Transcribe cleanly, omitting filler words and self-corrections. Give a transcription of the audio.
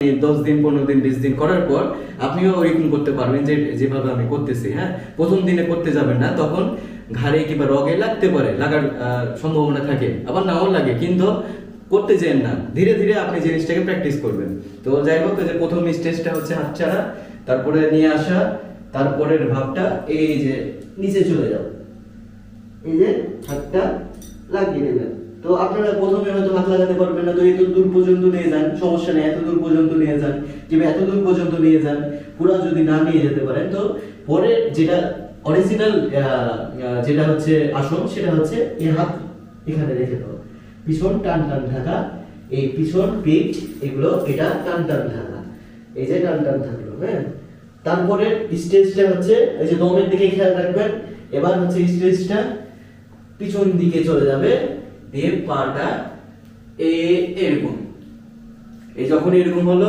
10 দিন 15 দিন 20 দিন করার পর আপনিও ওইরকম করতে পারবেন যেভাবে আমি করতেছি। হ্যাঁ, প্রথম দিনে করতে যাবেন না, তখন ঘাড়ে কিংবা রগে লাগতে পারে, লাগার সম্ভাবনা থাকে, আবার নাও লাগে, কিন্তু করতে যেন না, ধীরে ধীরে আপনি জিনিসটাকে প্র্যাকটিস করবেন। তো যাই হোক, যে প্রথম স্টেজটা হচ্ছে হাত ছাড়া, তারপরে নিয়ে আসা, তারপরের ভাবটা এই যে নিচে চলে যাও, এই যে হাতটা লাগিয়ে নেবেন। তো আপনারা প্রথমে হয়তো হাত লাগাতে পারবেন না, তো এত দূর পর্যন্ত নিয়ে যান, সমস্যা নেই, এত দূর পর্যন্ত নিয়ে যান, কিংবা এত দূর পর্যন্ত নিয়ে যান। পুরো যদি না নিয়ে যেতে পারেন, তো পরে যেটা অরিজিনাল যেটা হচ্ছে আসন, সেটা হচ্ছে এই হাত এখানে রেখে দাও, পিছন টান টান থাকা, এই পিছন পিঠ এগুলো এটা টান টান থাকা, এই যে টান টান থাকলো। হ্যাঁ, তারপরে স্টেজটা হচ্ছে এই যে দমের দিকে খেয়াল রাখবেন। এবার হচ্ছে স্টেজটা পিছন দিকে চলে যাবে, দিয়ে পাটা এরকম, এই যখন এরকম হলো